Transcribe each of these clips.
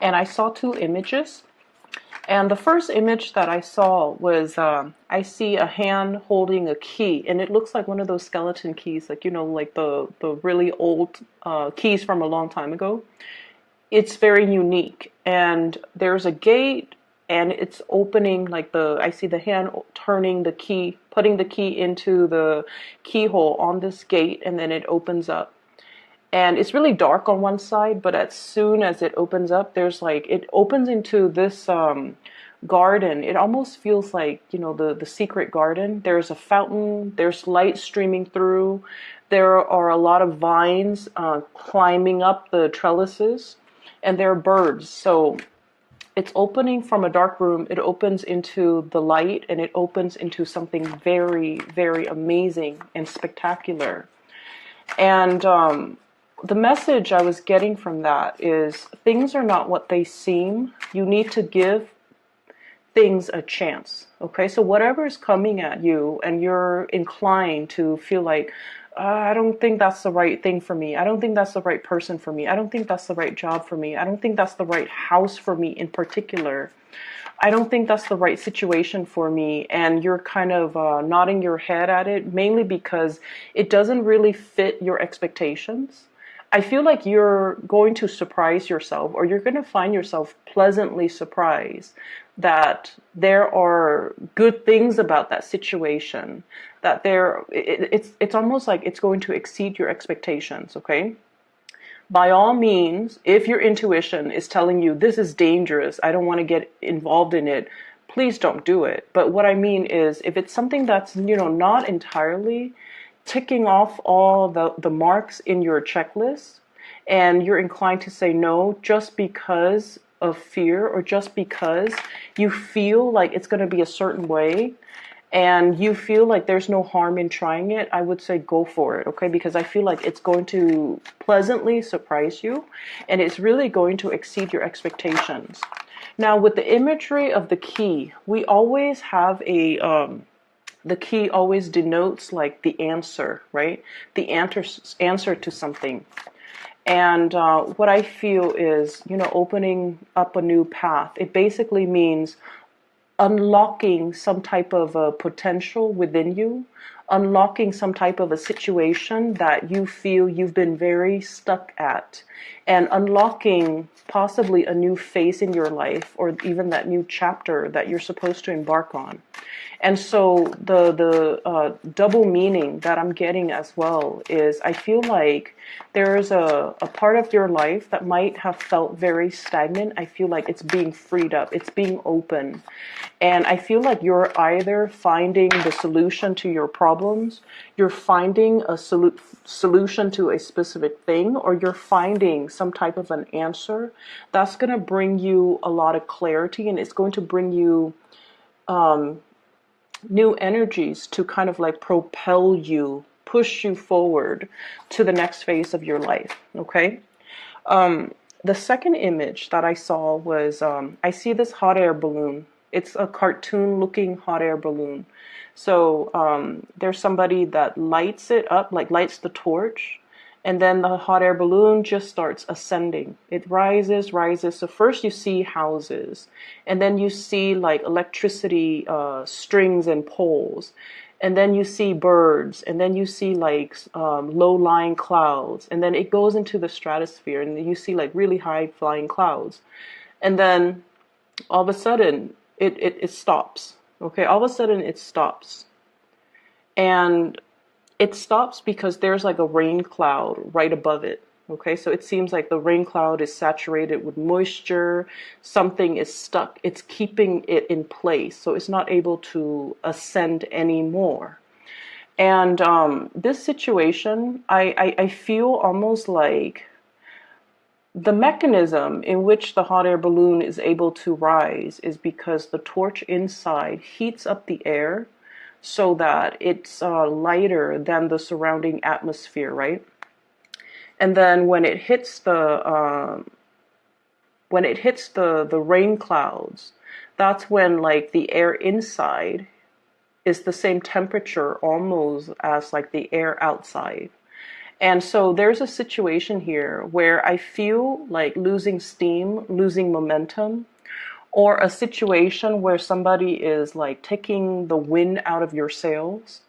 and I saw two images. And the first image that I saw was I see a hand holding a key, and it looks like one of those skeleton keys, like, you know, like the really old keys from a long time ago. It's very unique, and there's a gate, and it's opening, like I see the hand turning the key, putting the key into the keyhole on this gate, and then it opens up. And it's really dark on one side, but as soon as it opens up, there's like, it opens into this garden. It almost feels like, you know, the secret garden. There's a fountain, there's light streaming through, there are a lot of vines climbing up the trellises, and there are birds. So it's opening from a dark room, it opens into the light, and it opens into something very, very amazing and spectacular. And the message I was getting from that is things are not what they seem. You need to give things a chance. Okay, so whatever is coming at you and you're inclined to feel like, I don't think that's the right thing for me. I don't think that's the right person for me. I don't think that's the right job for me. I don't think that's the right house for me in particular. I don't think that's the right situation for me. And you're kind of nodding your head at it, mainly because it doesn't really fit your expectations. I feel like you're going to surprise yourself, or you're going to find yourself pleasantly surprised that there are good things about that situation, that it's almost like it's going to exceed your expectations, okay? By all means, if your intuition is telling you this is dangerous, I don't want to get involved in it, please don't do it. But what I mean is, if it's something that's, you know, not entirely ticking off all the marks in your checklist, and you're inclined to say no just because of fear, or just because you feel like it's going to be a certain way, and you feel like there's no harm in trying it, I would say go for it, okay? Because I feel like it's going to pleasantly surprise you, and it's really going to exceed your expectations. Now, with the imagery of the key, we always have the key always denotes like the answer, right? The answer to something. And what I feel is, you know, opening up a new path. It basically means unlocking some type of a potential within you, unlocking some type of a situation that you feel you've been very stuck at, and unlocking possibly a new phase in your life, or even that new chapter that you're supposed to embark on. And so the double meaning that I'm getting as well is, I feel like there's a part of your life that might have felt very stagnant. I feel like it's being freed up, it's being open. And I feel like you're either finding the solution to your problems, you're finding a solution to a specific thing, or you're finding some type of an answer that's going to bring you a lot of clarity, and it's going to bring you new energies to kind of like propel you, push you forward to the next phase of your life, okay? The second image that I saw was, I see this hot air balloon. It's a cartoon looking hot air balloon. So there's somebody that lights it up, like lights the torch, and then the hot air balloon just starts ascending. It rises, rises. So first you see houses, and then you see like electricity strings and poles, and then you see birds, and then you see like low-lying clouds, and then it goes into the stratosphere, and you see like really high-flying clouds, and then all of a sudden it stops. Okay, all of a sudden it stops, and it stops because there's like a rain cloud right above it. Okay, so it seems like the rain cloud is saturated with moisture. Something is stuck. It's keeping it in place, so it's not able to ascend anymore. And this situation, I feel almost like the mechanism in which the hot air balloon is able to rise is because the torch inside heats up the air so that it's lighter than the surrounding atmosphere, right? And then when it hits the rain clouds, that's when like the air inside is the same temperature almost as like the air outside. And so there's a situation here where I feel like losing steam, losing momentum, or a situation where somebody is like taking the wind out of your sails.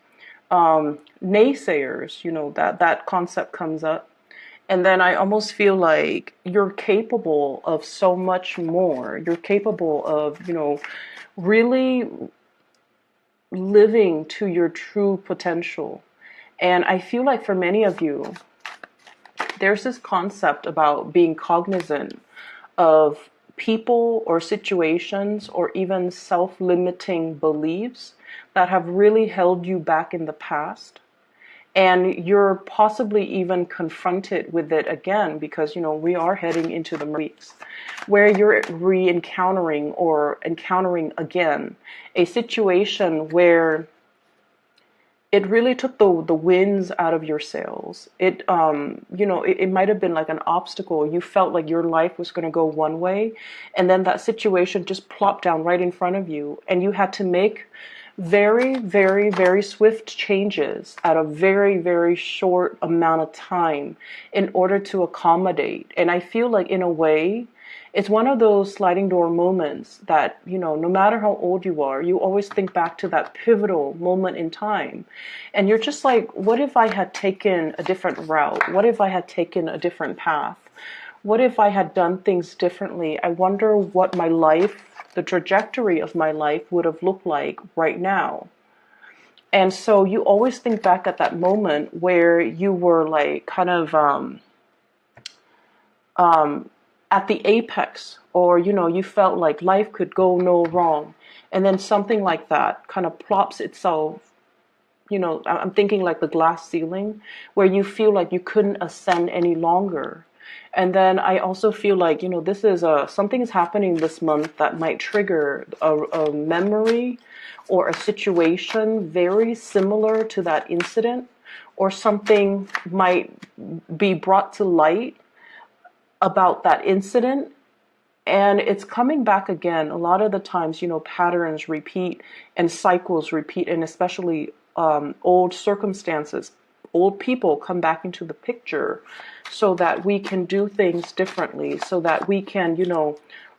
Naysayers, that concept comes up. And then I almost feel like you're capable of so much more. You're capable of, really living to your true potential. And I feel like for many of you, there's this concept about being cognizant of people or situations or even self-limiting beliefs that have really held you back in the past. And you're possibly even confronted with it again because, we are heading into the weeks where you're re-encountering or encountering again a situation where it really took the winds out of your sails. It might have been like an obstacle. You felt like your life was going to go one way, and then that situation just plopped down right in front of you, and you had to make very, very, very swift changes at a very, very short amount of time in order to accommodate. And I feel like in a way, it's one of those sliding door moments that, no matter how old you are, you always think back to that pivotal moment in time. And you're just like, what if I had taken a different route? What if I had taken a different path? What if I had done things differently? I wonder what my life, the trajectory of my life would have looked like right now. And so you always think back at that moment where you were like kind of at the apex, or you felt like life could go no wrong, and then something like that kind of plops itself. I'm thinking like the glass ceiling where you feel like you couldn't ascend any longer. And then I also feel like, this is something is happening this month that might trigger a memory or a situation very similar to that incident, or something might be brought to light about that incident, and it's coming back again. A lot of the times, patterns repeat and cycles repeat, and especially old circumstances, old people come back into the picture so that we can do things differently, so that we can,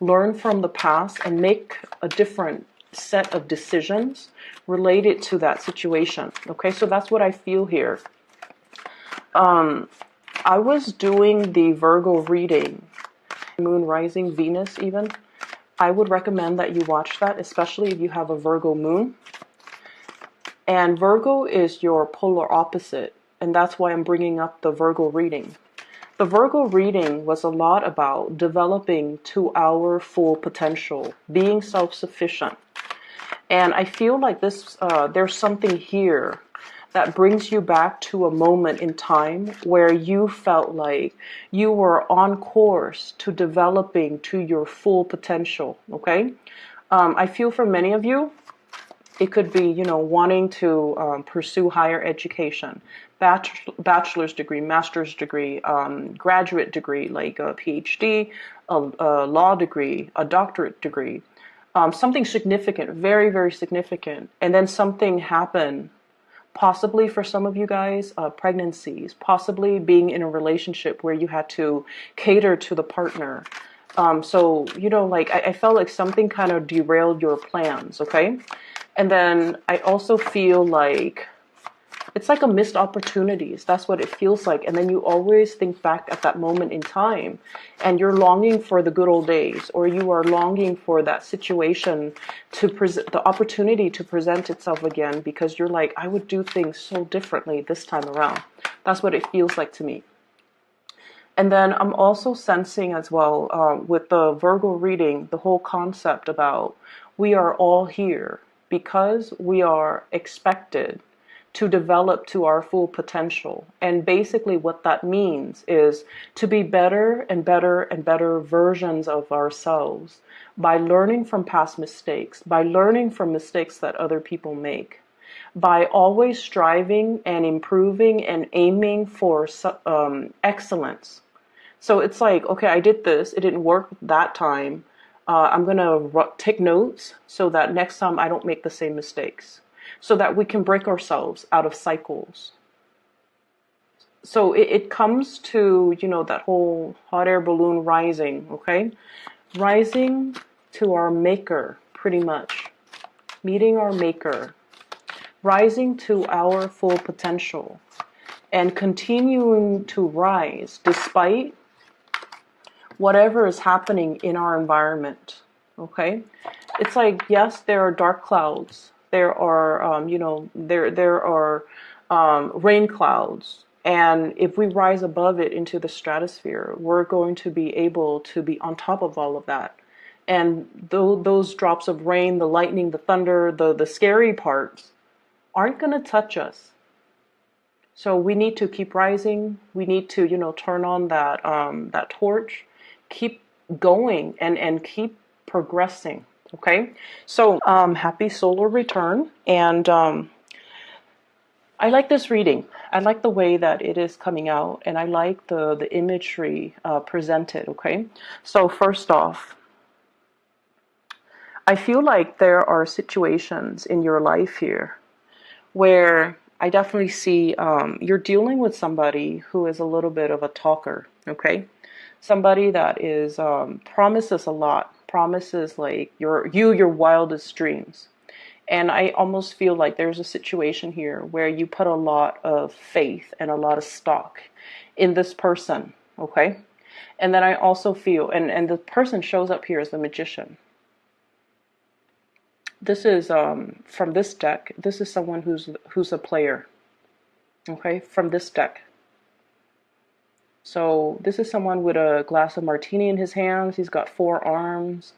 learn from the past and make a different set of decisions related to that situation. Okay, so that's what I feel here. I was doing the Virgo reading, Moon, Rising, Venus even. I would recommend that you watch that, especially if you have a Virgo moon. And Virgo is your polar opposite, and that's why I'm bringing up the Virgo reading. The Virgo reading was a lot about developing to our full potential, being self-sufficient. And I feel like there's something here that brings you back to a moment in time where you felt like you were on course to developing to your full potential, okay? I feel for many of you, it could be, wanting to pursue higher education, bachelor's degree, master's degree, graduate degree, like a PhD, a law degree, a doctorate degree, something significant, very, very significant. And then something happened. Possibly for some of you guys, pregnancies, possibly being in a relationship where you had to cater to the partner. So, I felt like something kind of derailed your plans, okay? And then I also feel like it's like a missed opportunities. That's what it feels like. And then you always think back at that moment in time and you're longing for the good old days, or you are longing for that situation to present, the opportunity to present itself again, because you're like, I would do things so differently this time around. That's what it feels like to me. And then I'm also sensing as well, with the Virgo reading, the whole concept about we are all here because we are expected to develop to our full potential. And basically what that means is to be better and better and better versions of ourselves by learning from past mistakes, by learning from mistakes that other people make, by always striving and improving and aiming for excellence. So it's like, okay, I did this, it didn't work that time. I'm going to take notes so that next time I don't make the same mistakes, so that we can break ourselves out of cycles. So it comes to, that whole hot air balloon rising, okay? Rising to our maker, pretty much. Meeting our maker. Rising to our full potential. And continuing to rise despite whatever is happening in our environment, okay? It's like, yes, there are dark clouds. There are, there are rain clouds. And if we rise above it into the stratosphere, we're going to be able to be on top of all of that. And those drops of rain, the lightning, the thunder, the scary parts aren't going to touch us. So we need to keep rising. We need to, turn on that torch, keep going and keep progressing. Okay. So happy solar return. And I like this reading. I like the way that it is coming out, and I like the imagery presented. Okay. So first off, I feel like there are situations in your life here where I definitely see you're dealing with somebody who is a little bit of a talker, okay? Somebody that is promises a lot, promises like your wildest dreams. And I almost feel like there's a situation here where you put a lot of faith and a lot of stock in this person, okay? And then I also feel, and the person shows up here as the magician. This is from this deck. This is someone who's a player. Okay, from this deck. So this is someone with a glass of martini in his hands. He's got 4 arms,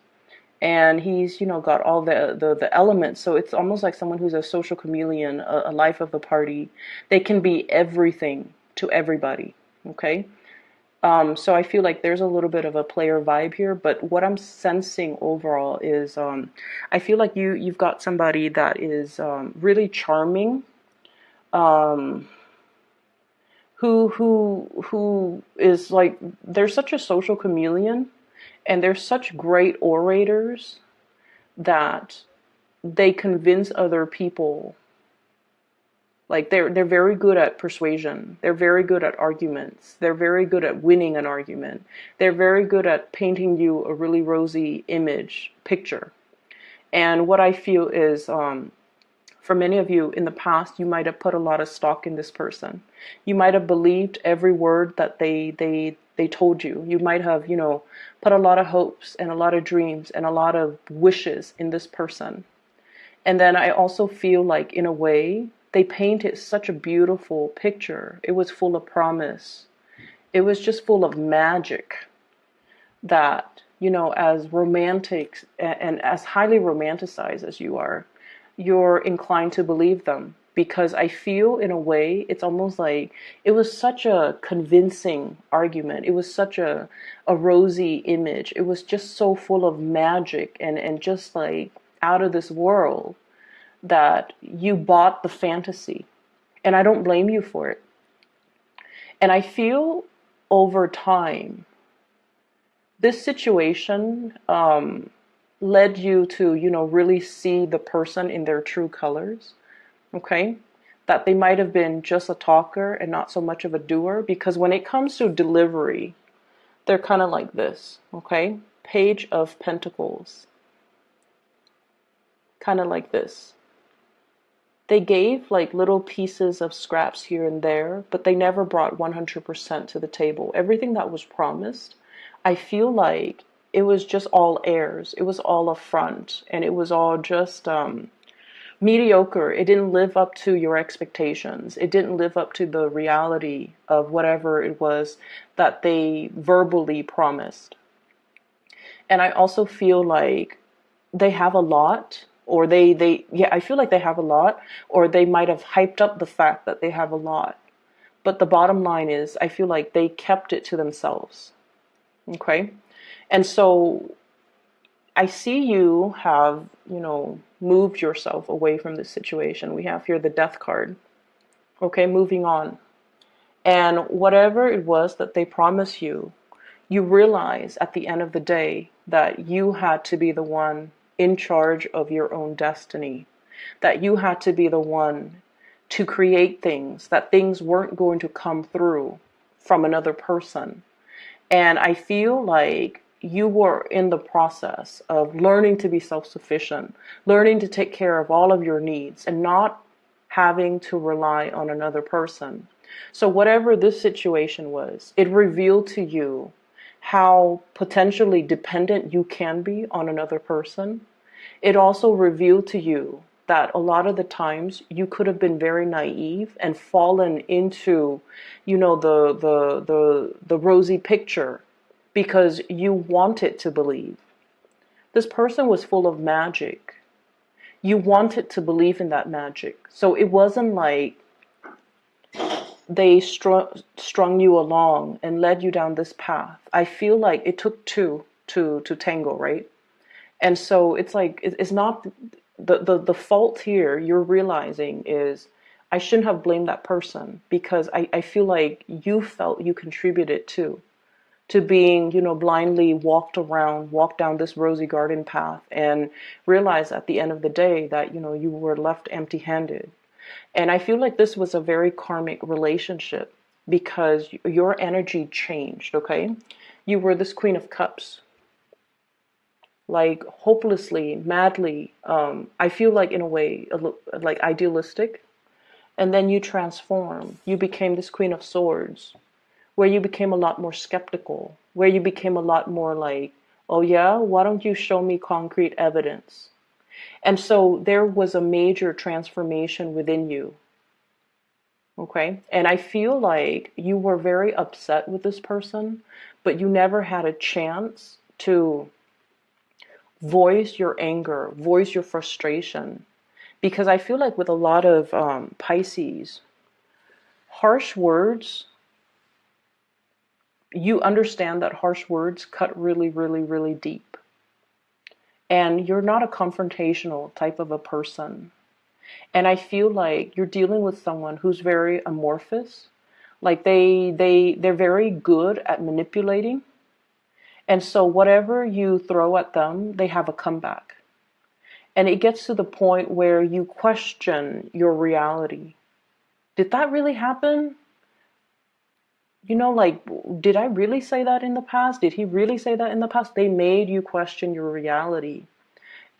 and he's got all the elements. So it's almost like someone who's a social chameleon, a life of the party. They can be everything to everybody. Okay. So I feel like there's a little bit of a player vibe here, but what I'm sensing overall is I feel like you've got somebody that is really charming, who is like, they're such a social chameleon, and they're such great orators that they convince other people. Like they're very good at persuasion. They're very good at arguments. They're very good at winning an argument. They're very good at painting you a really rosy picture. And what I feel is, for many of you in the past, you might have put a lot of stock in this person. You might have believed every word that they told you. You might have, put a lot of hopes and a lot of dreams and a lot of wishes in this person. And then I also feel like, in a way, they painted such a beautiful picture. It was full of promise. It was just full of magic that, as romantic and as highly romanticized as you are, you're inclined to believe them. Because I feel, in a way, it's almost like it was such a convincing argument. It was such a rosy image. It was just so full of magic and just like out of this world, that you bought the fantasy. And I don't blame you for it. And I feel over time, this situation led you to, really see the person in their true colors. Okay? That they might have been just a talker and not so much of a doer. Because when it comes to delivery, they're kind of like this. Okay? Page of Pentacles. Kind of like this. They gave like little pieces of scraps here and there, but they never brought 100% to the table. Everything that was promised, I feel like it was just all airs. It was all a front, and it was all just mediocre. It didn't live up to your expectations. It didn't live up to the reality of whatever it was that they verbally promised. And I also feel like they have a lot. Or I feel like they have a lot, or they might have hyped up the fact that they have a lot. But the bottom line is, I feel like they kept it to themselves. Okay? And so I see you have, moved yourself away from this situation. We have here the Death card. Okay, moving on. And whatever it was that they promised you, you realize at the end of the day that you had to be the one in charge of your own destiny, that you had to be the one to create things, that things weren't going to come through from another person. And I feel like you were in the process of learning to be self-sufficient, learning to take care of all of your needs and not having to rely on another person. So whatever this situation was, it revealed to you how potentially dependent you can be on another person. It also revealed to you that a lot of the times you could have been very naive and fallen into, the rosy picture because you wanted to believe. This person was full of magic. You wanted to believe in that magic. So it wasn't like they strung you along and led you down this path. I feel like it took two to tango, right? And so it's like, it's not the fault here you're realizing is I shouldn't have blamed that person, because I feel like you felt you contributed to being, blindly walked down this rosy garden path and realized at the end of the day that, you were left empty-handed. And I feel like this was a very karmic relationship because your energy changed, okay? You were this Queen of Cups, like hopelessly, madly, I feel like in a way, like idealistic. And then you transform. You became this Queen of Swords, where you became a lot more skeptical, where you became a lot more like, oh yeah, why don't you show me concrete evidence? And so there was a major transformation within you. Okay. And I feel like you were very upset with this person, but you never had a chance to voice your anger, voice your frustration. Because I feel like with a lot of Pisces, harsh words, you understand that harsh words cut really, really, really deep. And you're not a confrontational type of a person. And I feel like you're dealing with someone who's very amorphous. Like they're very good at manipulating. And so whatever you throw at them, they have a comeback. And it gets to the point where you question your reality. Did that really happen? Like, did I really say that in the past? Did he really say that in the past? They made you question your reality.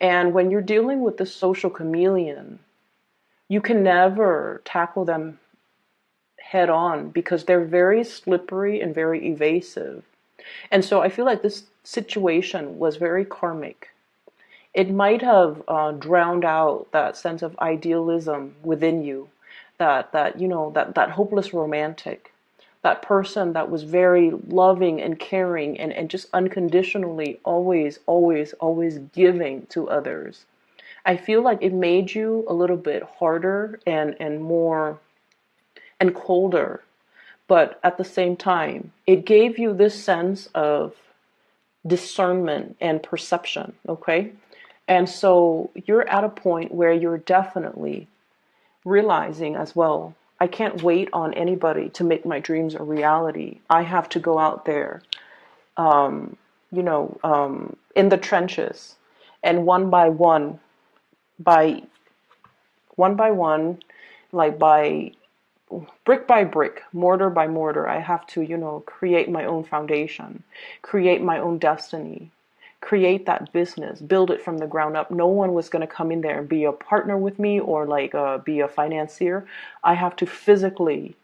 And when you're dealing with this social chameleon, you can never tackle them head on because they're very slippery and very evasive. And so I feel like this situation was very karmic. It might have drowned out that sense of idealism within you, that hopeless romantic, that person that was very loving and caring and just unconditionally always, always, always giving to others. I feel like it made you a little bit harder and more and colder, but at the same time, it gave you this sense of discernment and perception, okay? And so you're at a point where you're definitely realizing as well, I can't wait on anybody to make my dreams a reality. I have to go out there, in the trenches, and by one by one, like by brick by brick, mortar by mortar, I have to, create my own foundation, create my own destiny, create that business, build it from the ground up. No one was going to come in there and be a partner with me or like be a financier. I have to physically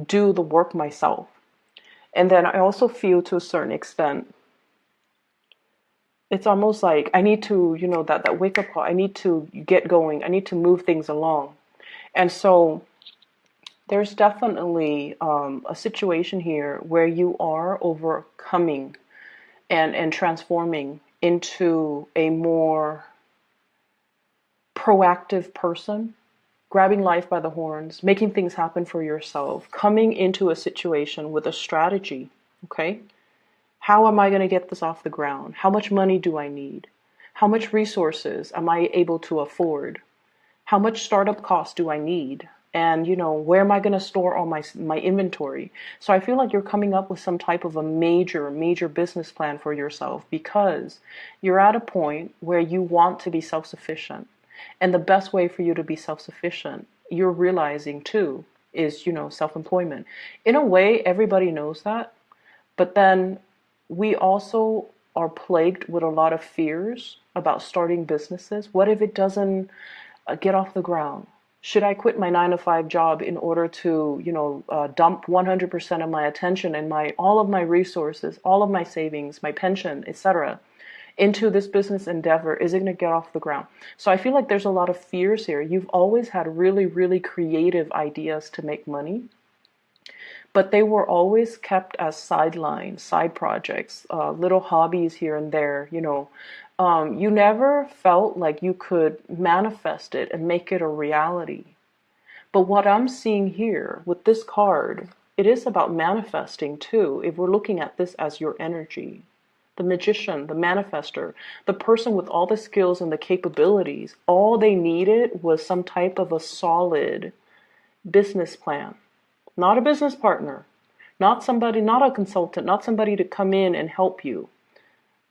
do the work myself. And then I also feel to a certain extent, it's almost like I need to, that wake up call. I need to get going. I need to move things along. And so there's definitely a situation here where you are overcoming and transforming into a more proactive person, grabbing life by the horns, making things happen for yourself, coming into a situation with a strategy, okay? How am I going to get this off the ground? How much money do I need? How much resources am I able to afford? How much startup costs do I need? And, where am I going to store all my inventory? So I feel like you're coming up with some type of a major, major business plan for yourself because you're at a point where you want to be self-sufficient. And the best way for you to be self-sufficient you're realizing too is, self-employment. In a way, everybody knows that, but then we also are plagued with a lot of fears about starting businesses. What if it doesn't get off the ground? Should I quit my 9 to 5 job in order to, dump 100% of my attention and all of my resources, all of my savings, my pension, etc., into this business endeavor? Is it going to get off the ground? So I feel like there's a lot of fears here. You've always had really, really creative ideas to make money, but they were always kept as sidelines, side projects, little hobbies here and there. You never felt like you could manifest it and make it a reality. But what I'm seeing here with this card, it is about manifesting too, if we're looking at this as your energy. The magician, the manifester, the person with all the skills and the capabilities, all they needed was some type of a solid business plan. Not a business partner, not somebody, not a consultant, not somebody to come in and help you.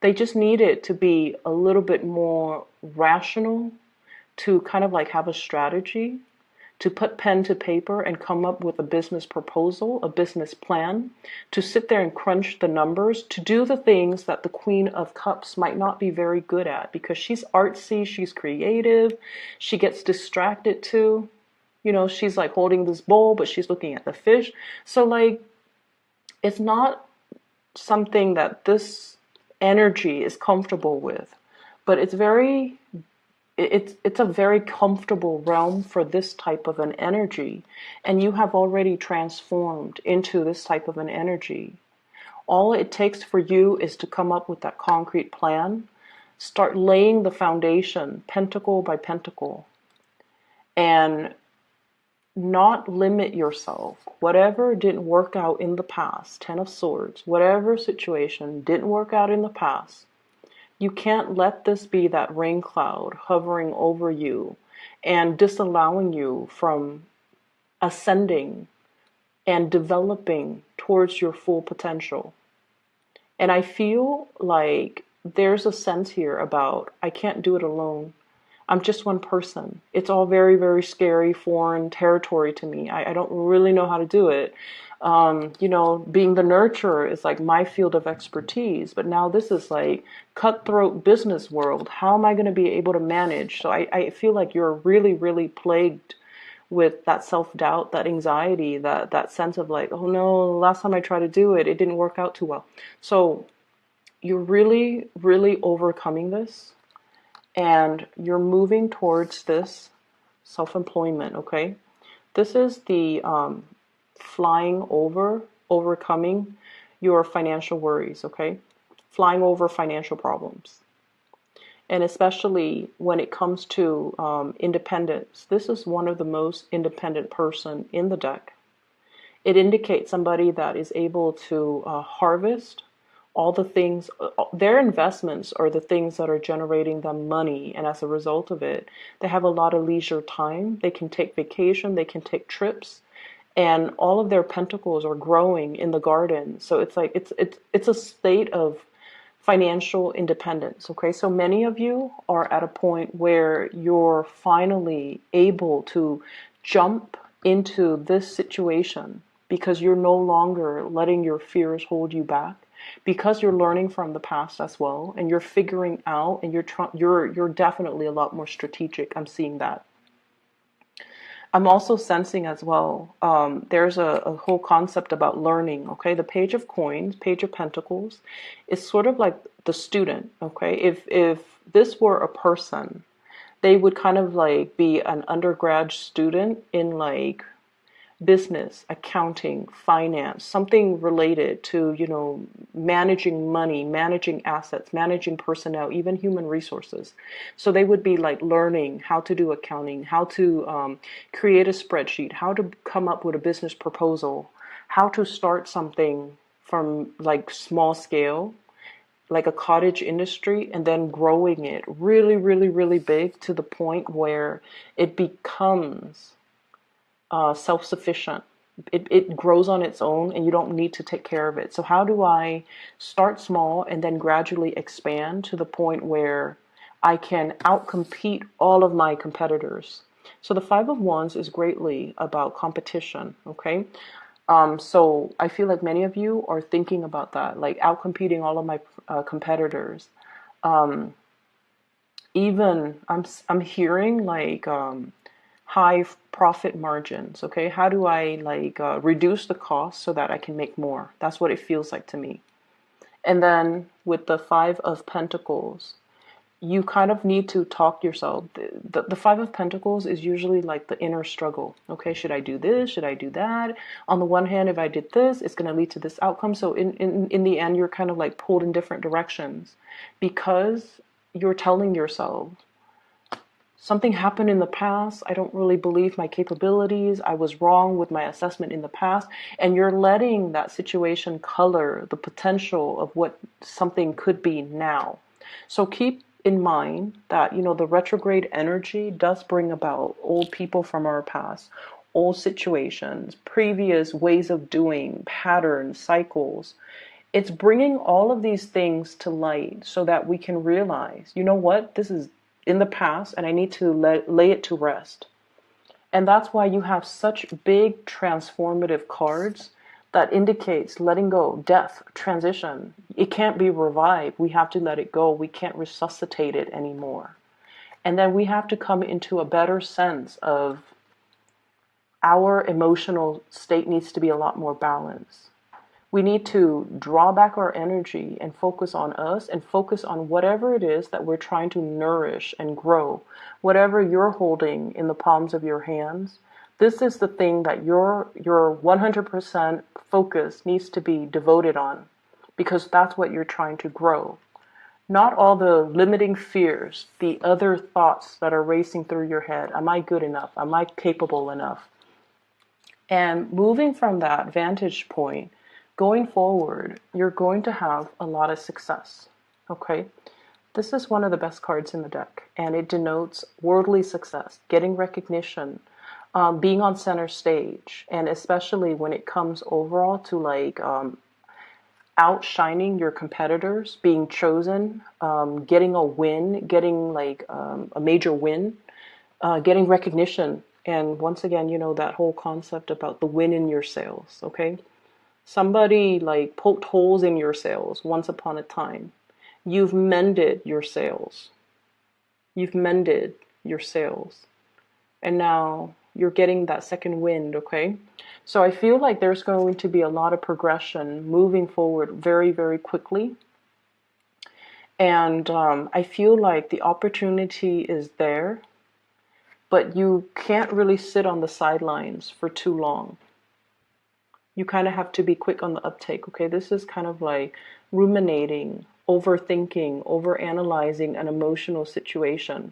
They just needed to be a little bit more rational, to kind of like have a strategy, to put pen to paper and come up with a business proposal, a business plan, to sit there and crunch the numbers, to do the things that the Queen of Cups might not be very good at, because she's artsy, she's creative, she gets distracted too. She's like holding this bowl, but she's looking at the fish. So like, it's not something that this energy is comfortable with, but it's a very comfortable realm for this type of an energy, and you have already transformed into this type of an energy. All it takes for you is to come up with that concrete plan, start laying the foundation, pentacle by pentacle, and not limit yourself. Whatever didn't work out in the past, 10 of Swords, whatever situation didn't work out in the past, you can't let this be that rain cloud hovering over you and disallowing you from ascending and developing towards your full potential. And I feel like there's a sense here about, I can't do it alone. I'm just one person. It's all very, very scary, foreign territory to me. I don't really know how to do it. Being the nurturer is like my field of expertise, but now this is like cutthroat business world. How am I going to be able to manage? So I feel like you're really, really plagued with that self-doubt, that anxiety, that sense of like, oh no, last time I tried to do it, it didn't work out too well. So you're really, really overcoming this, and you're moving towards this self-employment, okay? This is the flying over, overcoming your financial worries, okay? Flying over financial problems. And especially when it comes to independence, this is one of the most independent person in the deck. It indicates somebody that is able to harvest all the things, their investments are the things that are generating them money. And as a result of it, they have a lot of leisure time. They can take vacation, they can take trips, and all of their pentacles are growing in the garden. So it's like, it's a state of financial independence. Okay. So many of you are at a point where you're finally able to jump into this situation because you're no longer letting your fears hold you back, because you're learning from the past as well, and you're figuring out, and you're definitely a lot more strategic. I'm seeing that. I'm also sensing as well, there's a whole concept about learning, okay? The Page of Coins, Page of Pentacles, is sort of like the student, okay? If this were a person, they would kind of like be an undergrad student in like business, accounting, finance, something related to, managing money, managing assets, managing personnel, even human resources. So they would be like learning how to do accounting, how to create a spreadsheet, how to come up with a business proposal, how to start something from like small scale, like a cottage industry, and then growing it really, really, really big to the point where it becomes self-sufficient. It grows on its own and you don't need to take care of it. So how do I start small and then gradually expand to the point where I can outcompete all of my competitors? So the Five of Wands is greatly about competition, okay? So I feel like many of you are thinking about that, like outcompeting all of my competitors. Um, Even I'm hearing like high profit margins. Okay, how do I like reduce the cost so that I can make more? That's what it feels like to me. And then with the Five of Pentacles, you kind of need to talk yourself. The Five of Pentacles is usually like the inner struggle. Okay, should I do this? Should I do that? On the one hand, if I did this, it's going to lead to this outcome. So in the end, you're kind of like pulled in different directions because you're telling yourself, something happened in the past. I don't really believe my capabilities. I was wrong with my assessment in the past. And you're letting that situation color the potential of what something could be now. So keep in mind that, the retrograde energy does bring about old people from our past, old situations, previous ways of doing, patterns, cycles. It's bringing all of these things to light so that we can realize, you know what, this is in the past and I need to lay it to rest. And that's why you have such big transformative cards that indicates letting go, death, transition. It can't be revived. We have to let it go. We can't resuscitate it anymore. And then we have to come into a better sense of our emotional state needs to be a lot more balanced. We need to draw back our energy and focus on us and focus on whatever it is that we're trying to nourish and grow. Whatever you're holding in the palms of your hands, this is the thing that your 100% focus needs to be devoted on, because that's what you're trying to grow. Not all the limiting fears, the other thoughts that are racing through your head. Am I good enough? Am I capable enough? And moving from that vantage point, going forward, you're going to have a lot of success. Okay? This is one of the best cards in the deck, and it denotes worldly success, getting recognition, being on center stage, and especially when it comes overall to like outshining your competitors, being chosen, getting a win, getting like a major win, getting recognition. And once again, that whole concept about the win in your sails, okay? Somebody like poked holes in your sails once upon a time. You've mended your sails. You've mended your sails. And now you're getting that second wind, okay? So I feel like there's going to be a lot of progression moving forward very, very quickly. And I feel like the opportunity is there, but you can't really sit on the sidelines for too long. You kind of have to be quick on the uptake, okay? This is kind of like ruminating, overthinking, overanalyzing an emotional situation.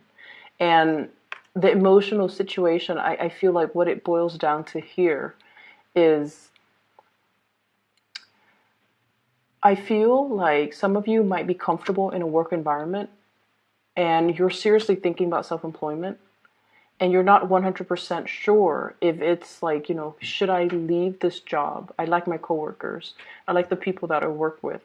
And the emotional situation, I feel like what it boils down to here is, I feel like some of you might be comfortable in a work environment and you're seriously thinking about self-employment. And you're not 100% sure if it's like, should I leave this job? I like my coworkers. I like the people that I work with.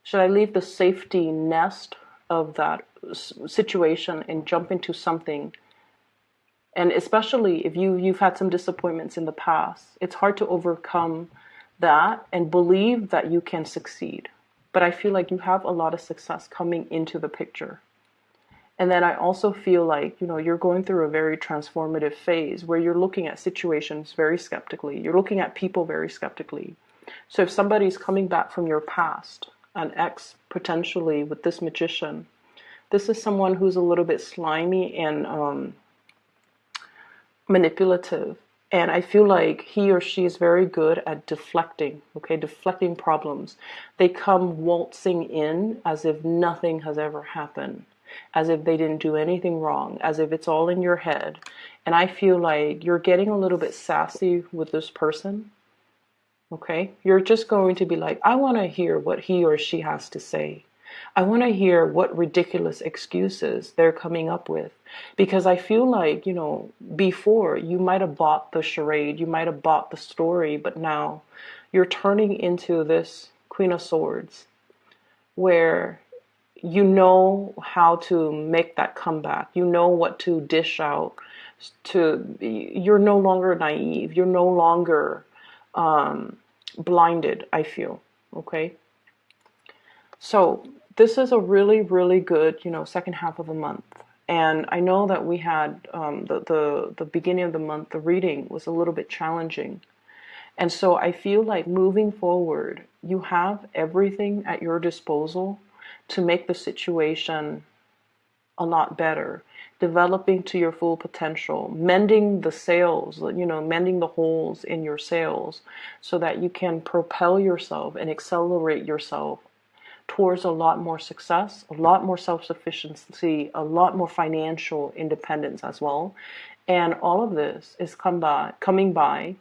Should I leave the safety nest of that situation and jump into something? And especially if you've had some disappointments in the past, it's hard to overcome that and believe that you can succeed. But I feel like you have a lot of success coming into the picture. And then I also feel like, you're going through a very transformative phase where you're looking at situations very skeptically. You're looking at people very skeptically. So if somebody's coming back from your past, an ex potentially with this magician, this is someone who's a little bit slimy and manipulative. And I feel like he or she is very good at deflecting, okay, deflecting problems. They come waltzing in as if nothing has ever happened, as if they didn't do anything wrong, as if it's all in your head. And I feel like you're getting a little bit sassy with this person, okay? You're just going to be like, I want to hear what he or she has to say. I want to hear what ridiculous excuses they're coming up with. Because I feel like, before you might have bought the charade, you might have bought the story, but now you're turning into this Queen of Swords where you know how to make that comeback. You know what to dish out you're no longer naive. You're no longer blinded, I feel. Okay. So this is a really, really good, second half of the month. And I know that we had the beginning of the month, the reading was a little bit challenging. And so I feel like moving forward, you have everything at your disposal to make the situation a lot better, developing to your full potential, mending the sails, mending the holes in your sails so that you can propel yourself and accelerate yourself towards a lot more success, a lot more self-sufficiency, a lot more financial independence as well. And all of this is coming by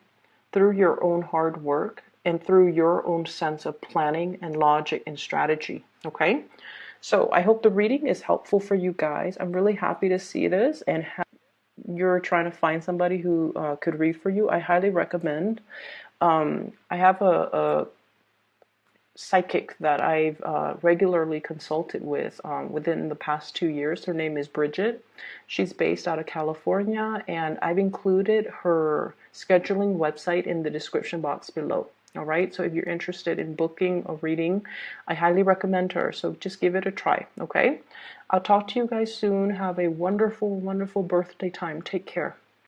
through your own hard work and through your own sense of planning and logic and strategy. Okay? So I hope the reading is helpful for you guys. I'm really happy to see this, and you're trying to find somebody who could read for you. I highly recommend. I have a psychic that I've regularly consulted with within the past 2 years. Her name is Bridget. She's based out of California, and I've included her scheduling website in the description box below. All right, so if you're interested in booking a reading, I highly recommend her. So just give it a try, okay? I'll talk to you guys soon. Have a wonderful, wonderful birthday time. Take care.